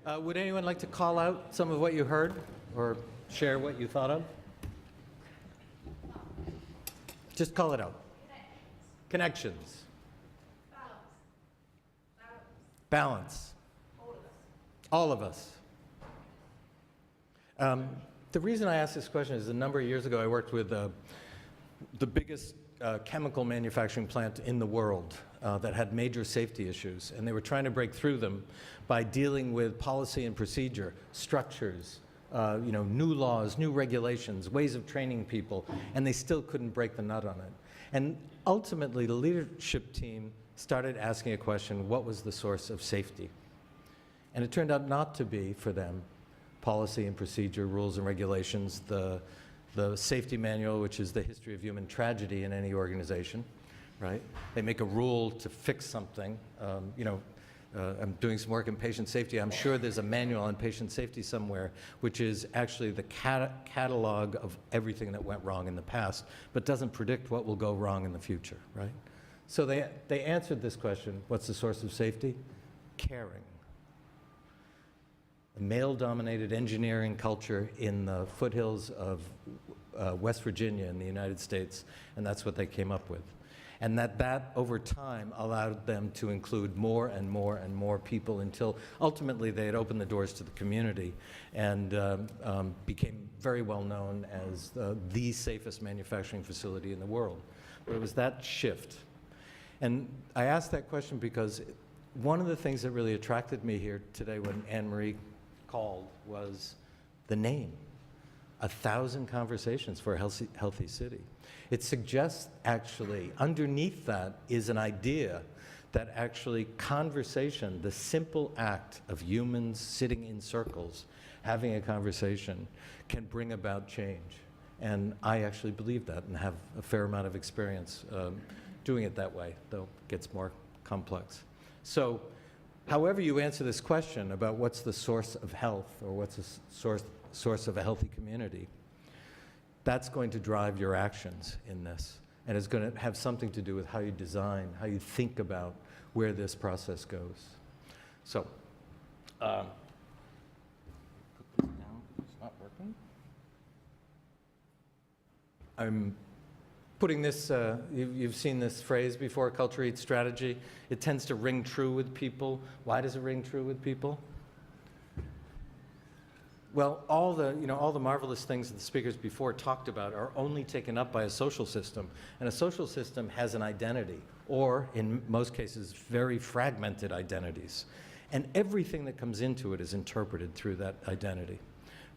Would anyone like to call out some of what you heard or share what you thought of? Just call it out. Connections. Balance. All of us. The reason I asked this question is a number of years ago I worked with the biggest chemical manufacturing plant in the world that had major safety issues, and they were trying to break through them by dealing with policy and procedure, structures, new laws, new regulations, ways of training people, and they still couldn't break the nut on it. And ultimately, the leadership team started asking a question: what was the source of safety? And it turned out not to be, for them, policy and procedure, rules and regulations, the safety manual, which is the history of human tragedy in any organization, right? They make a rule to fix something. I'm doing some work in patient safety. I'm sure there's a manual on patient safety somewhere, which is actually the catalog of everything that went wrong in the past, but doesn't predict what will go wrong in the future, right? So they answered this question: what's the source of safety? Caring. A male-dominated engineering culture in the foothills of West Virginia in the United States, and that's what they came up with. And that over time allowed them to include more and more and more people until ultimately they had opened the doors to the community and became very well known as the safest manufacturing facility in the world. But it was that shift. And I asked that question because one of the things that really attracted me here today when Anne-Marie called was the name. 1,000 Conversations for a Healthy City. It suggests actually underneath that is an idea that actually conversation, the simple act of humans sitting in circles, having a conversation, can bring about change. And I actually believe that and have a fair amount of experience doing it that way, though it gets more complex. So however you answer this question about what's the source of health or what's the source of a healthy community, that's going to drive your actions in this. And it's going to have something to do with how you design, how you think about where this process goes. So, put this down. It's not working. I'm putting this, you've seen this phrase before, culture eats strategy. It tends to ring true with people. Why does it ring true with people? Well, all the marvelous things that the speakers before talked about are only taken up by a social system. And a social system has an identity, or in most cases, very fragmented identities. And everything that comes into it is interpreted through that identity,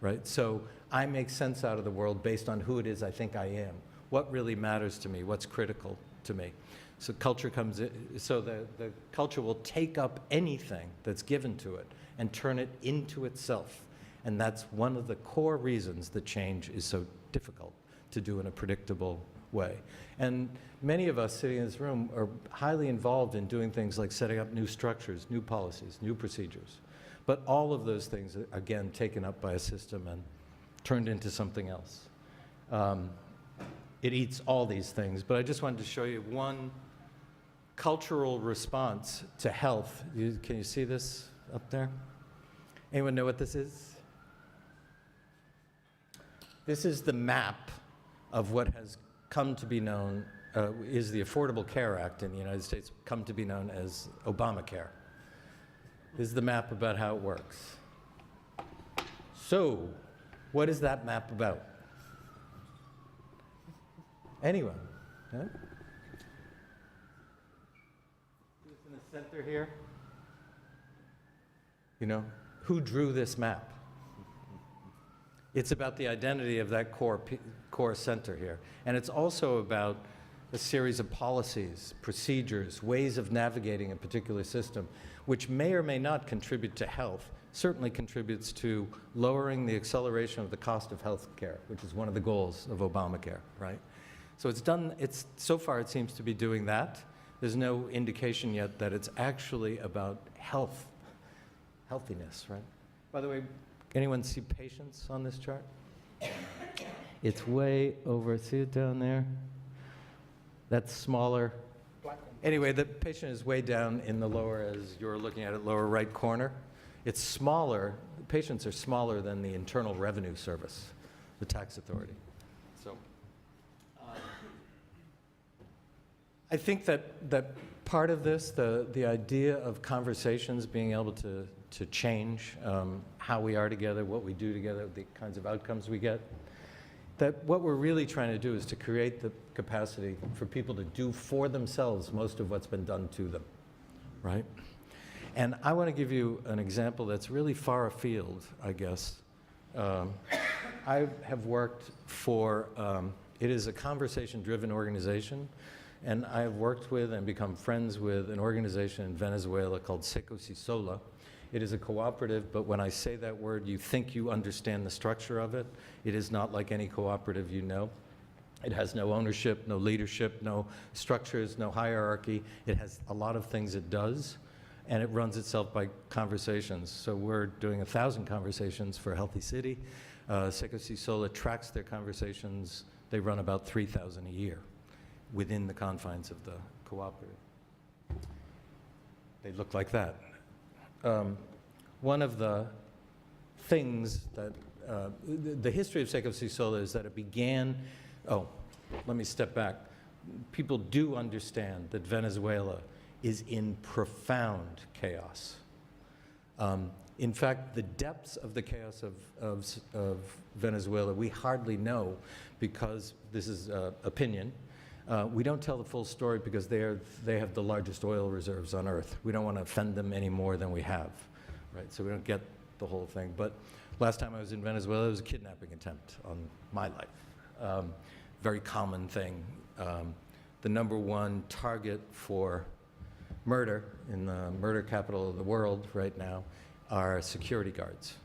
right? So I make sense out of the world based on who it is I think I am. What really matters to me, what's critical to me. So culture comes in, so the culture will take up anything that's given to it and turn it into itself. And that's one of the core reasons that change is so difficult to do in a predictable way. And many of us sitting in this room are highly involved in doing things like setting up new structures, new policies, new procedures. But all of those things are, again, taken up by a system and turned into something else. It eats all these things, but I just wanted to show you one cultural response to health. Can you see this up there? Anyone know what this is? This is the map of what has come to be known, is the Affordable Care Act in the United States, come to be known as Obamacare. This is the map about how it works. So, what is that map about? Anyone? Huh? Who's in the center here? Who drew this map? It's about the identity of that core center here. And it's also about a series of policies, procedures, ways of navigating a particular system, which may or may not contribute to health, certainly contributes to lowering the acceleration of the cost of health care, which is one of the goals of Obamacare, right? So so far it seems to be doing that. There's no indication yet that it's actually about healthiness, right? By the way, anyone see patients on this chart? It's way over, see it down there? That's smaller. Anyway, the patient is way down in the lower, as you're looking at it, lower right corner. It's smaller, patients are smaller than the Internal Revenue Service, the tax authority. So I think that part of this, the idea of conversations being able to change how we are together, what we do together, the kinds of outcomes we get, that what we're really trying to do is to create the capacity for people to do for themselves most of what's been done to them, right? And I want to give you an example that's really far afield, I guess. I have worked for, it is a conversation-driven organization, and I have worked with and become friends with an organization in Venezuela called Seco Si Sola. It is a cooperative, but when I say that word, you think you understand the structure of it. It is not like any cooperative you know. It has no ownership, no leadership, no structures, no hierarchy. It has a lot of things it does, and it runs itself by conversations. So we're doing 1,000 conversations for a healthy city. Seco Si Sola tracks their conversations. They run about 3,000 a year within the confines of the cooperative. They look like that. One of the things that, the history of Seco Si Sola is that it began, let me step back. People do understand that Venezuela is in profound chaos. In fact, the depths of the chaos of Venezuela, we hardly know because this is opinion. We don't tell the full story because they have the largest oil reserves on Earth. We don't want to offend them any more than we have, right? So we don't get the whole thing. But last time I was in Venezuela, it was a kidnapping attempt on my life. Very common thing. The #1 target for murder in the murder capital of the world right now are security guards,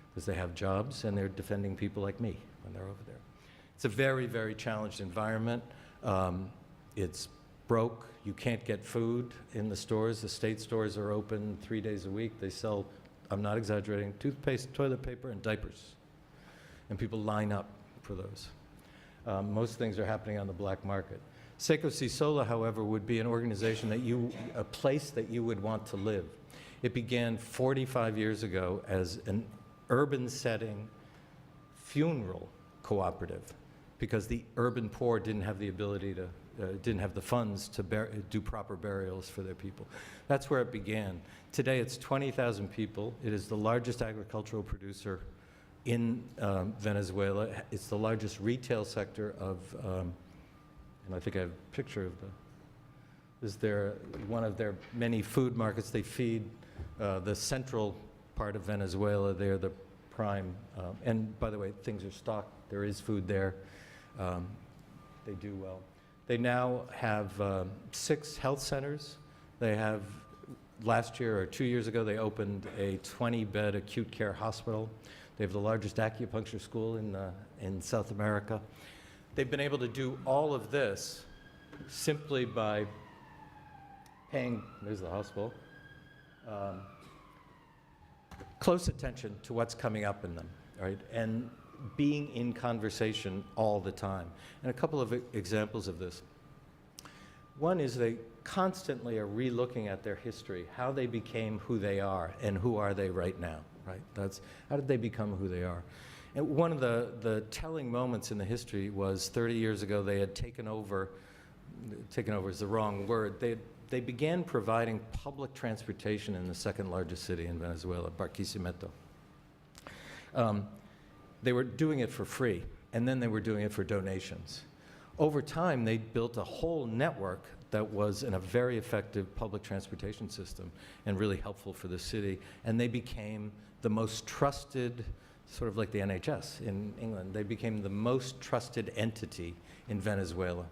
because they have jobs and they're defending people like me when they're over there. It's a very, very challenged environment. It's broke. You can't get food in the stores. The state stores are open 3 days a week. They sell, I'm not exaggerating, toothpaste, toilet paper, and diapers. And people line up for those. Most things are happening on the black market. Seco Si Sola, however, would be an organization a place that you would want to live. It began 45 years ago as an urban setting funeral cooperative, because the urban poor didn't have the ability to, didn't have the funds to do proper burials for their people. That's where it began. Today it's 20,000 people. It is the largest agricultural producer in Venezuela. It's the largest retail sector of, and I think I have a picture of one of their many food markets. They feed the central part of Venezuela. They're the prime, and by the way, things are stocked. There is food there. They do well. They now have 6 health centers. They have, last year or 2 years ago, they opened a 20-bed acute care hospital. They have the largest acupuncture school in South America. They've been able to do all of this simply by paying, there's the hospital, close attention to what's coming up in them, right? And being in conversation all the time. And a couple of examples of this. One is they constantly are re-looking at their history, how they became who they are, and who are they right now, right? That's, how did they become who they are? And one of the telling moments in the history was 30 years ago they had taken over is the wrong word, they began providing public transportation in the second largest city in Venezuela, Barquisimeto. They were doing it for free, and then they were doing it for donations. Over time, they built a whole network that was a very effective public transportation system and really helpful for the city, and they became the most trusted, sort of like the NHS in England, they became the most trusted entity in Venezuela.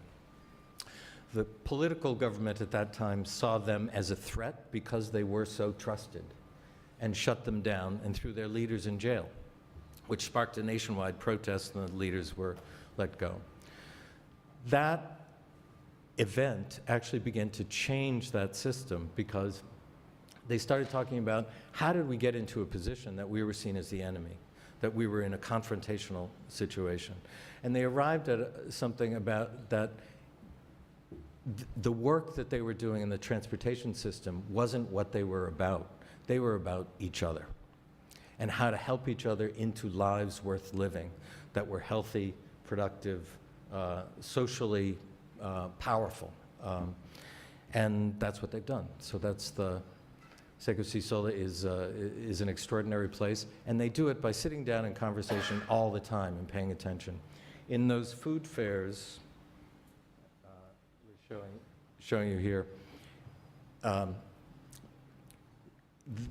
The political government at that time saw them as a threat because they were so trusted and shut them down and threw their leaders in jail, which sparked a nationwide protest, and the leaders were let go. That event actually began to change that system because they started talking about how did we get into a position that we were seen as the enemy, that we were in a confrontational situation. And they arrived at something about that the work that they were doing in the transportation system wasn't what they were about. They were about each other. and how to help each other into lives worth living, that were healthy, productive, socially powerful. And that's what they've done. So that's the Seco Si Sola is an extraordinary place, and they do it by sitting down in conversation all the time and paying attention. In those food fairs, we're showing you here,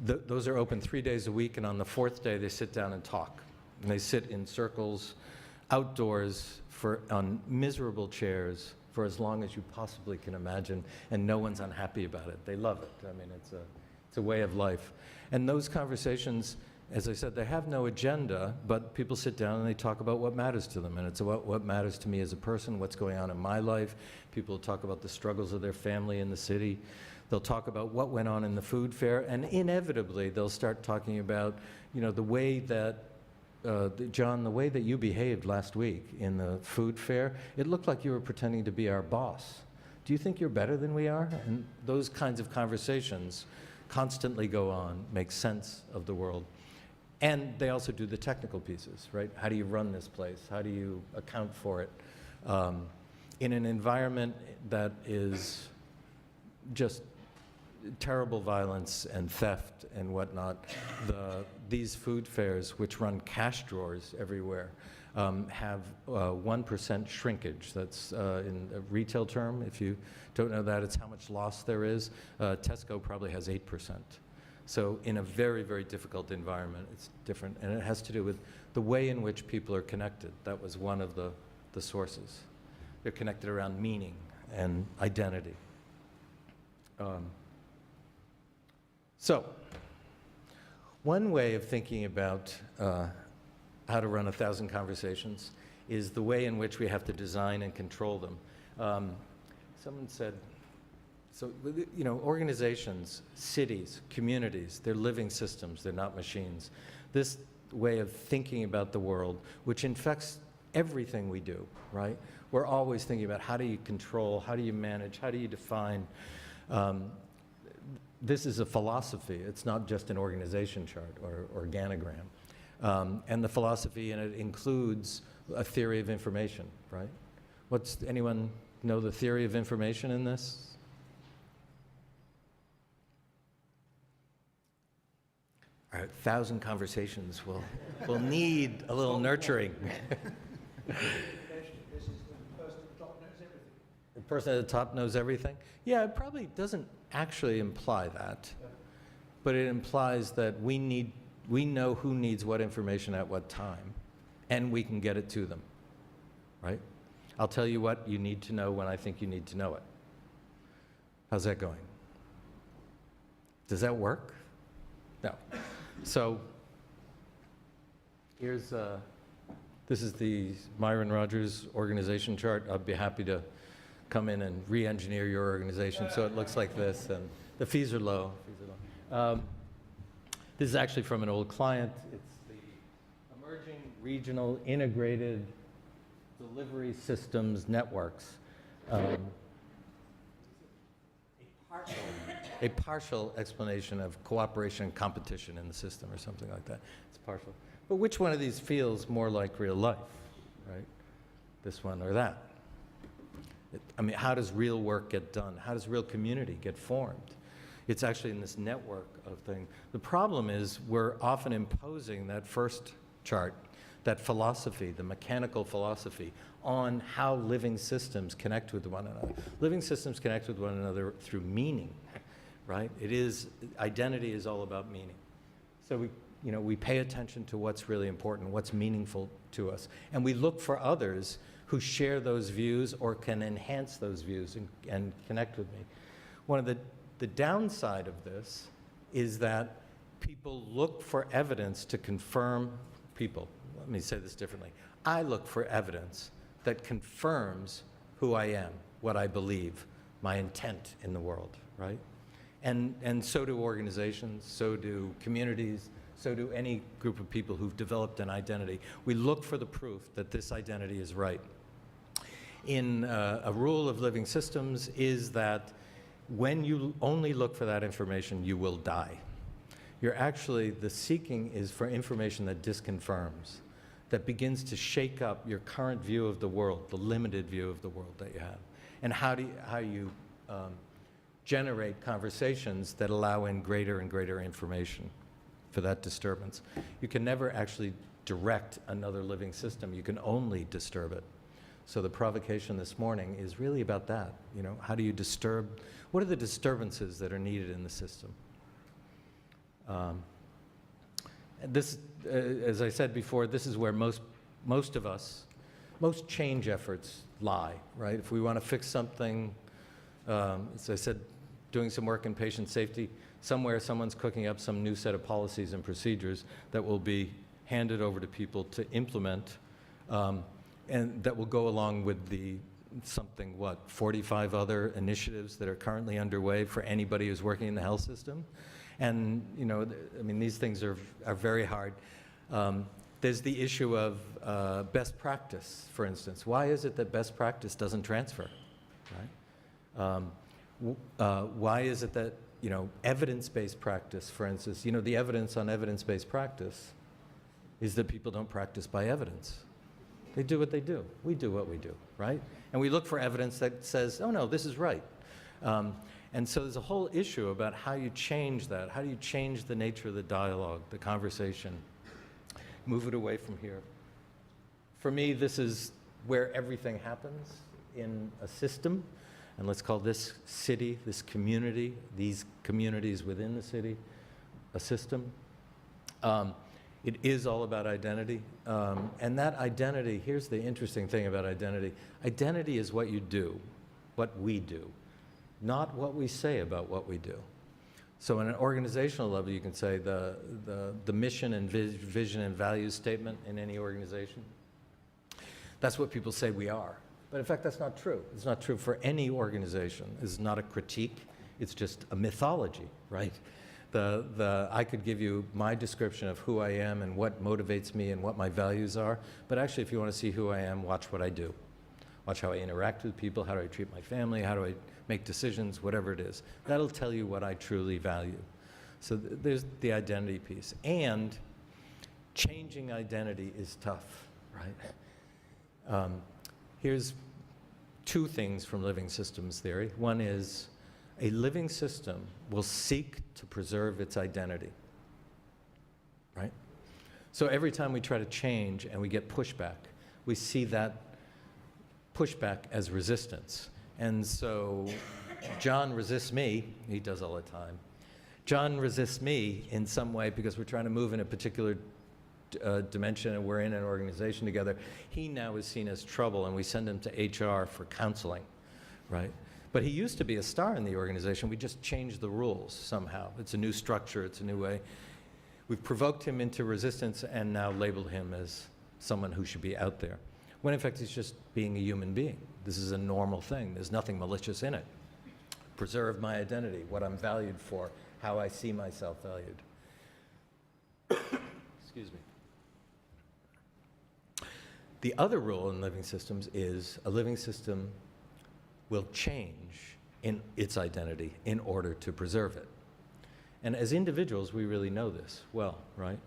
those are open 3 days a week, and on the fourth day they sit down and talk. And they sit in circles outdoors on miserable chairs for as long as you possibly can imagine, and no one's unhappy about it. They love it. I mean, it's a way of life. And those conversations, as I said, they have no agenda, but people sit down and they talk about what matters to them. And it's about what matters to me as a person, what's going on in my life. People talk about the struggles of their family in the city. They'll talk about what went on in the food fair, and inevitably they'll start talking about, the way that, John, the way that you behaved last week in the food fair, it looked like you were pretending to be our boss. Do you think you're better than we are? And those kinds of conversations constantly go on, make sense of the world. And they also do the technical pieces, right? How do you run this place? How do you account for it? In an environment that is just terrible violence and theft and whatnot, these food fairs, which run cash drawers everywhere, have 1% shrinkage. That's in a retail term. If you don't know that, it's how much loss there is. Tesco probably has 8%. So in a very, very difficult environment, it's different. And it has to do with the way in which people are connected. That was one of the sources. They're connected around meaning and identity. So one way of thinking about how to run 1,000 conversations is the way in which we have to design and control them. Someone said, organizations, cities, communities, they're living systems, they're not machines. This way of thinking about the world, which infects everything we do, right? We're always thinking about how do you control, how do you manage, how do you define. This is a philosophy. It's not just an organization chart or organogram. And the philosophy in it includes a theory of information, right? Anyone know the theory of information in this? All right, 1,000 conversations will need a little nurturing. This is the person at the top knows everything. The person at the top knows everything? Yeah, it probably doesn't actually imply that, but it implies that we know who needs what information at what time, and we can get it to them, right? I'll tell you what you need to know when I think you need to know it. How's that going? Does that work? No. So this is the Myron Rogers organization chart. I'd be happy to come in and re-engineer your organization so it looks like this, and the fees are low. This is actually from an old client. It's the Emerging Regional Integrated Delivery Systems Networks. A partial explanation of cooperation and competition in the system or something like that. It's partial. But which one of these feels more like real life, right? This one or that? How does real work get done? How does real community get formed? It's actually in this network of things. The problem is we're often imposing that first chart, that philosophy, the mechanical philosophy, on how living systems connect with one another. Living systems connect with one another through meaning, right? Identity is all about meaning. So we pay attention to what's really important, what's meaningful to us. And we look for others who share those views or can enhance those views and connect with me. One of the downside of this is that people look for evidence to confirm people. Let me say this differently. I look for evidence that confirms who I am, what I believe, my intent in the world, right? And so do organizations, so do communities, so do any group of people who've developed an identity. We look for the proof that this identity is right. In a rule of living systems is that when you only look for that information, you will die. the seeking is for information that disconfirms, that begins to shake up your current view of the world, the limited view of the world that you have. And how you generate conversations that allow in greater and greater information for that disturbance. You can never actually direct another living system. You can only disturb it. So the provocation this morning is really about that. You know, how do you disturb? What are the disturbances that are needed in the system? This, as I said before, this is where most change efforts lie, right? If we want to fix something, as I said, doing some work in patient safety, somewhere someone's cooking up some new set of policies and procedures that will be handed over to people to implement, and that will go along with the 45 other initiatives that are currently underway for anybody who's working in the health system. And, you know, I mean, these things are very hard. There's the issue of best practice, for instance. Why is it that best practice doesn't transfer, right? Why is it that, you know, evidence-based practice, for instance, you know, the evidence on evidence-based practice is that people don't practice by evidence. They do what they do. We do what we do, right? And we look for evidence that says, oh, no, this is right. And so there's a whole issue about how you change that. How do you change the nature of the dialogue, the conversation, move it away from here? For me, this is where everything happens in a system. And let's call this city, this community, these communities within the city, a system. It is all about identity. And that identity, here's the interesting thing about identity. Identity is what you do, what we do, not what we say about what we do. So on an organizational level, you can say the mission and vision and values statement in any organization, that's what people say we are. But in fact, that's not true. It's not true for any organization. It's not a critique. It's just a mythology, right? I could give you my description of who I am and what motivates me and what my values are, but actually, if you want to see who I am, watch what I do. Watch how I interact with people, how do I treat my family, how do I make decisions, whatever it is. That'll tell you what I truly value. So there's the identity piece. And changing identity is tough, right? Here's two things from living systems theory. One is a living system will seek to preserve its identity, right? So every time we try to change and we get pushback, we see that pushback as resistance. And so John resists me, he does all the time. John resists me in some way because we're trying to move in a particular dimension and we're in an organization together. He now is seen as trouble and we send him to HR for counseling, right? But he used to be a star in the organization. We just changed the rules somehow. It's a new structure, it's a new way. We've provoked him into resistance and now labeled him as someone who should be out there, when in fact he's just being a human being. This is a normal thing. There's nothing malicious in it. Preserve my identity, what I'm valued for, how I see myself valued. Excuse me. The other rule in living systems is a living system will change in its identity in order to preserve it. And as individuals, we really know this well, right?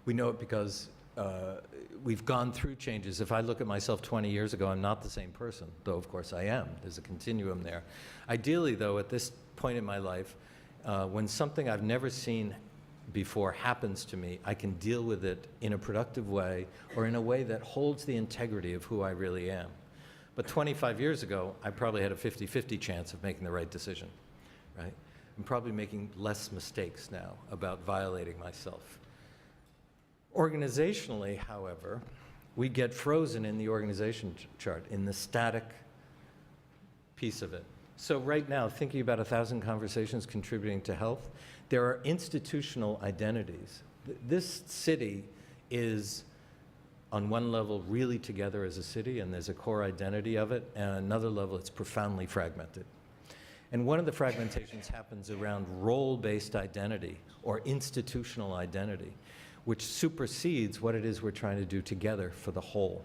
We know it because we've gone through changes. If I look at myself 20 years ago, I'm not the same person, though of course I am. There's a continuum there. Ideally, though, at this point in my life, when something I've never seen before happens to me, I can deal with it in a productive way or in a way that holds the integrity of who I really am. But 25 years ago, I probably had a 50-50 chance of making the right decision, right? I'm probably making less mistakes now about violating myself. Organizationally, however, we get frozen in the organization chart, in the static piece of it. So right now, thinking about 1,000 conversations contributing to health, there are institutional identities. This city is, on one level, really together as a city, and there's a core identity of it, and on another level, it's profoundly fragmented. And one of the fragmentations happens around role-based identity or institutional identity, which supersedes what it is we're trying to do together for the whole.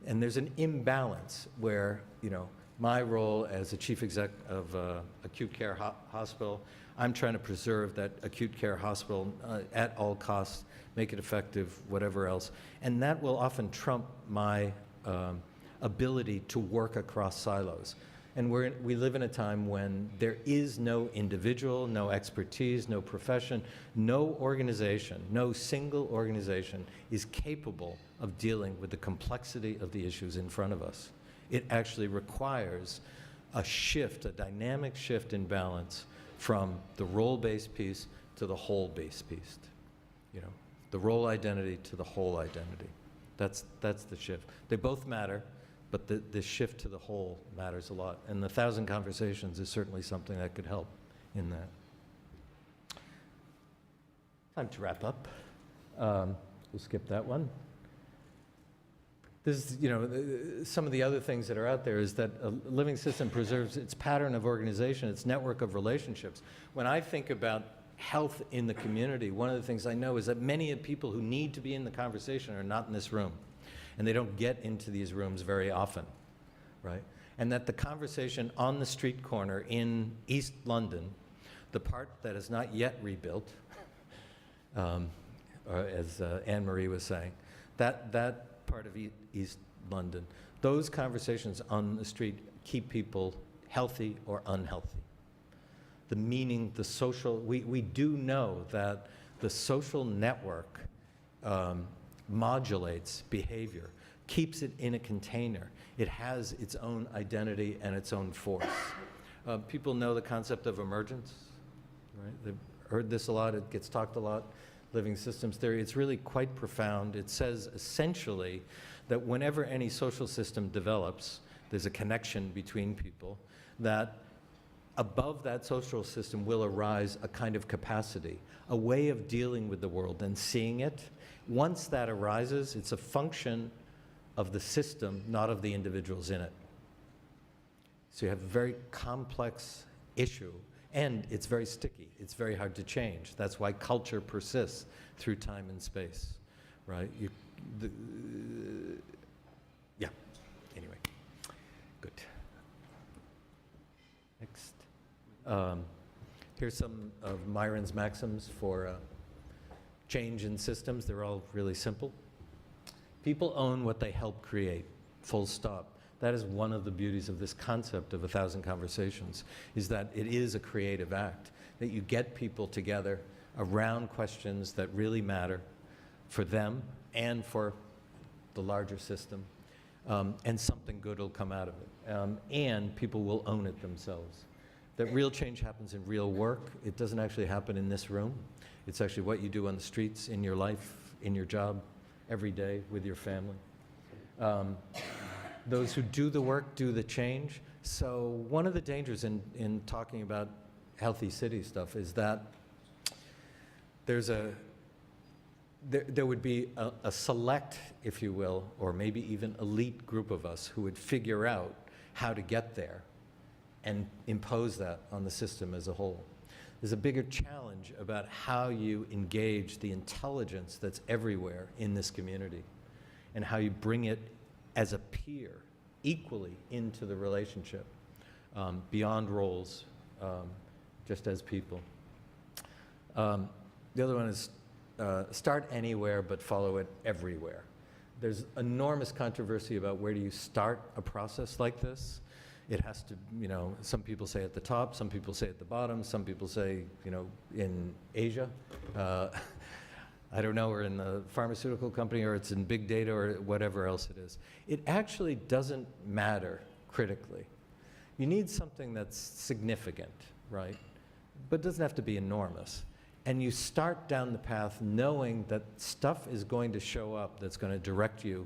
And there's an imbalance where, you know, my role as a chief exec of acute care hospital, I'm trying to preserve that acute care hospital at all costs, make it effective, whatever else. And that will often trump my ability to work across silos. And we live in a time when there is no individual, no expertise, no profession, no organization, no single organization is capable of dealing with the complexity of the issues in front of us. It actually requires a shift, a dynamic shift in balance from the role-based piece to the whole-based piece. You know, the role identity to the whole identity. That's the shift. They both matter, but the shift to the whole matters a lot. And the 1,000 Conversations is certainly something that could help in that. Time to wrap up. We'll skip that one. This is, you know, some of the other things that are out there is that a living system preserves its pattern of organization, its network of relationships. When I think about health in the community, one of the things I know is that many of the people who need to be in the conversation are not in this room. And they don't get into these rooms very often, right? And that the conversation on the street corner in East London, the part that is not yet rebuilt, or as Anne-Marie was saying, that part of East London, those conversations on the street keep people healthy or unhealthy. The meaning, the social, we do know that the social network modulates behavior, keeps it in a container. It has its own identity and its own force. People know the concept of emergence, right? They've heard this a lot, it gets talked a lot, living systems theory. It's really quite profound. It says essentially that whenever any social system develops, there's a connection between people, that above that social system will arise a kind of capacity, a way of dealing with the world and seeing it. Once that arises, it's a function of the system, not of the individuals in it. So you have a very complex issue, and it's very sticky. It's very hard to change. That's why culture persists through time and space, right? Yeah, anyway, good. Next. Here's some of Myron's maxims for change in systems. They're all really simple. People own what they help create, full stop. That is one of the beauties of this concept of 1,000 Conversations, is that it is a creative act, that you get people together around questions that really matter for them and for the larger system, and something good will come out of it. And people will own it themselves. That real change happens in real work. It doesn't actually happen in this room. It's actually what you do on the streets, in your life, in your job, every day with your family. Those who do the work do the change. So one of the dangers in talking about healthy city stuff is that there would be a select, if you will, or maybe even elite group of us who would figure out how to get there and impose that on the system as a whole. There's a bigger challenge about how you engage the intelligence that's everywhere in this community and how you bring it as a peer equally into the relationship, beyond roles, just as people. The other one is start anywhere but follow it everywhere. There's enormous controversy about where do you start a process like this. It has to, you know, some people say at the top, some people say at the bottom, some people say, you know, in Asia. I don't know, or in the pharmaceutical company, or it's in big data, or whatever else it is. It actually doesn't matter critically. You need something that's significant, right? But it doesn't have to be enormous. And you start down the path knowing that stuff is going to show up that's going to direct you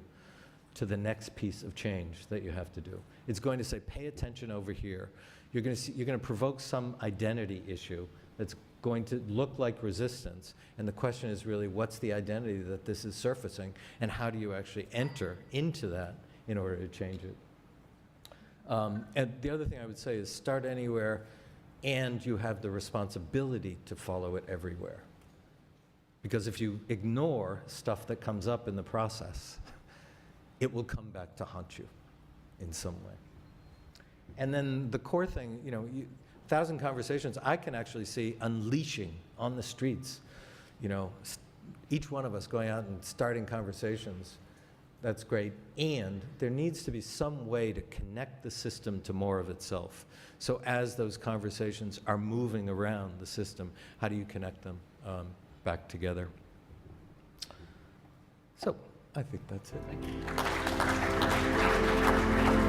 to the next piece of change that you have to do. It's going to say, pay attention over here. You're going to provoke some identity issue that's going to look like resistance. And the question is really, what's the identity that this is surfacing, and how do you actually enter into that in order to change it? And the other thing I would say is start anywhere, and you have the responsibility to follow it everywhere. Because if you ignore stuff that comes up in the process, it will come back to haunt you in some way. And then the core thing, you know, 1,000 conversations I can actually see unleashing on the streets, you know, each one of us going out and starting conversations. That's great. And there needs to be some way to connect the system to more of itself. So as those conversations are moving around the system, how do you connect them back together? So I think that's it. Thank you.